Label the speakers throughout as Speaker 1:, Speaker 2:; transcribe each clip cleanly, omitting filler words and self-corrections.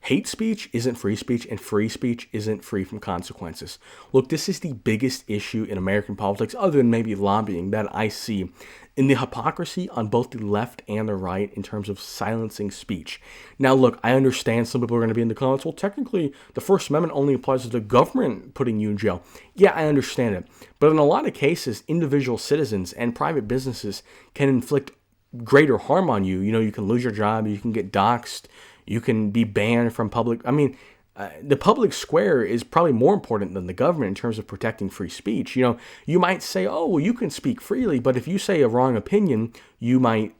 Speaker 1: Hate speech isn't free speech, and free speech isn't free from consequences. Look, this is the biggest issue in American politics, other than maybe lobbying, that I see in the hypocrisy on both the left and the right in terms of silencing speech. Now, look, I understand some people are going to be in the comments, well, technically, the First Amendment only applies to the government putting you in jail. Yeah, I understand it. But in a lot of cases, individual citizens and private businesses can inflict greater harm on you. You can lose your job, you can get doxxed, you can be banned from public. The public square is probably more important than the government in terms of protecting free speech. You might say, oh, well, you can speak freely, but if you say a wrong opinion,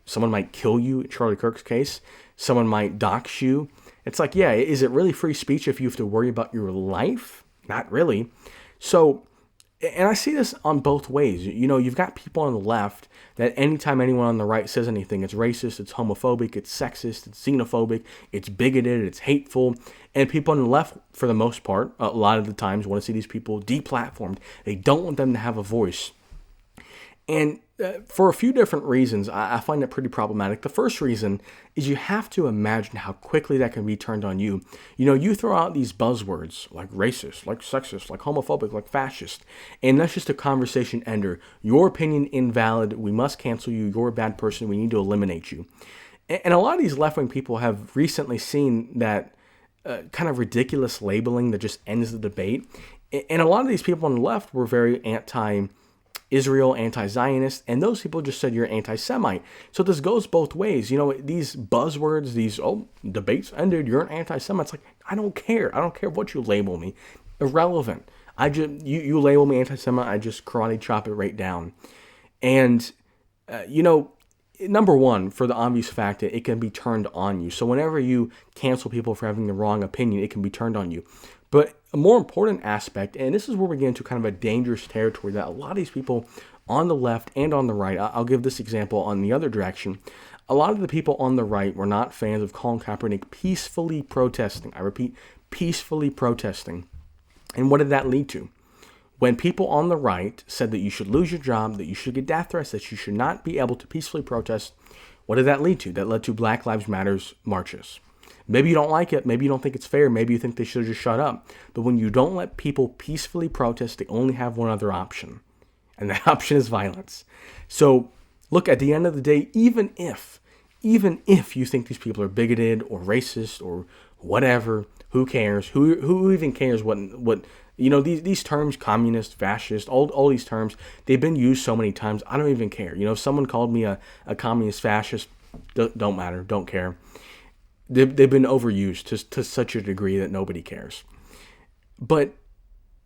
Speaker 1: someone might kill you. In Charlie Kirk's case, someone might dox you. It's like, yeah, is it really free speech if you have to worry about your life? Not really. So, and I see this on both ways. You've got people on the left that anytime anyone on the right says anything, it's racist, it's homophobic, it's sexist, it's xenophobic, it's bigoted, it's hateful. And people on the left, for the most part, a lot of the times want to see these people deplatformed. They don't want them to have a voice. And for a few different reasons, I find that pretty problematic. The first reason is you have to imagine how quickly that can be turned on you. You throw out these buzzwords like racist, like sexist, like homophobic, like fascist, and that's just a conversation ender. Your opinion invalid. We must cancel you. You're a bad person. We need to eliminate you. And a lot of these left-wing people have recently seen that kind of ridiculous labeling that just ends the debate. And a lot of these people on the left were very anti-Israel, anti-Zionist, and those people just said you're anti-Semite. So this goes both ways. These buzzwords, debates ended, you're an anti-Semite. It's like, I don't care. I don't care what you label me. Irrelevant. You label me anti-Semite, I just karate chop it right down. And, number one, for the obvious fact that it can be turned on you. So whenever you cancel people for having the wrong opinion, it can be turned on you. But a more important aspect, and this is where we get into kind of a dangerous territory that a lot of these people on the left and on the right, I'll give this example on the other direction. A lot of the people on the right were not fans of Colin Kaepernick peacefully protesting. I repeat, peacefully protesting. And what did that lead to? When people on the right said that you should lose your job, that you should get death threats, that you should not be able to peacefully protest, what did that lead to? That led to Black Lives Matters marches. Maybe you don't like it. Maybe you don't think it's fair. Maybe you think they should have just shut up. But when you don't let people peacefully protest, they only have one other option. And that option is violence. So, look, at the end of the day, even if you think these people are bigoted or racist or whatever, who cares? Who even cares what these terms, communist, fascist, all these terms, they've been used so many times, I don't even care. If someone called me a communist, fascist, don't matter, don't care. They've been overused to such a degree that nobody cares. But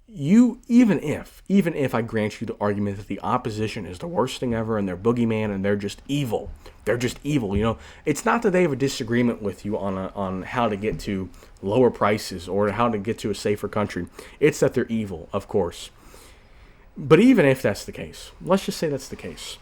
Speaker 1: even if I grant you the argument that the opposition is the worst thing ever and they're boogeyman and they're just evil, it's not that they have a disagreement with you on how to get to lower prices or how to get to a safer country. It's that they're evil, of course. But even if that's the case, let's just say that's the case,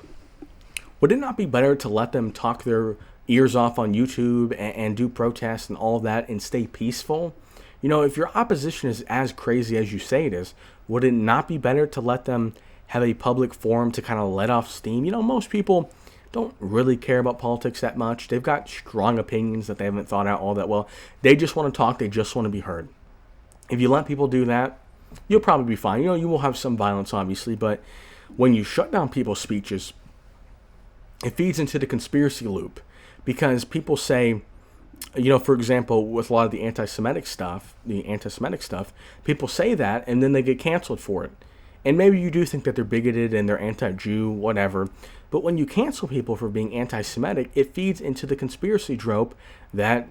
Speaker 1: would it not be better to let them talk their ears off on YouTube and do protests and all that and stay peaceful? If your opposition is as crazy as you say it is, would it not be better to let them have a public forum to kind of let off steam? Most people don't really care about politics that much. They've got strong opinions that they haven't thought out all that well. They just want to talk. They just want to be heard. If you let people do that, you'll probably be fine. You will have some violence, obviously, but when you shut down people's speeches, it feeds into the conspiracy loop. Because people say, for example, with a lot of the anti-Semitic stuff, people say that and then they get canceled for it. And maybe you do think that they're bigoted and they're anti-Jew, whatever. But when you cancel people for being anti-Semitic, it feeds into the conspiracy trope that,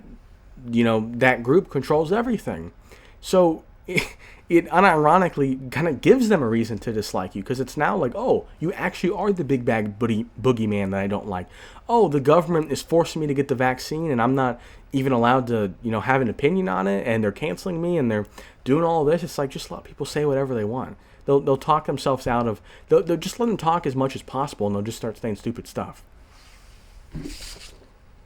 Speaker 1: that group controls everything. So it unironically kind of gives them a reason to dislike you, because it's now like, oh, you actually are the big bag boogeyman that I don't like. Oh, the government is forcing me to get the vaccine and I'm not even allowed to, have an opinion on it, and they're canceling me and they're doing all this. It's like, just let people say whatever they want. They'll talk themselves out of, they'll just let them talk as much as possible and they'll just start saying stupid stuff.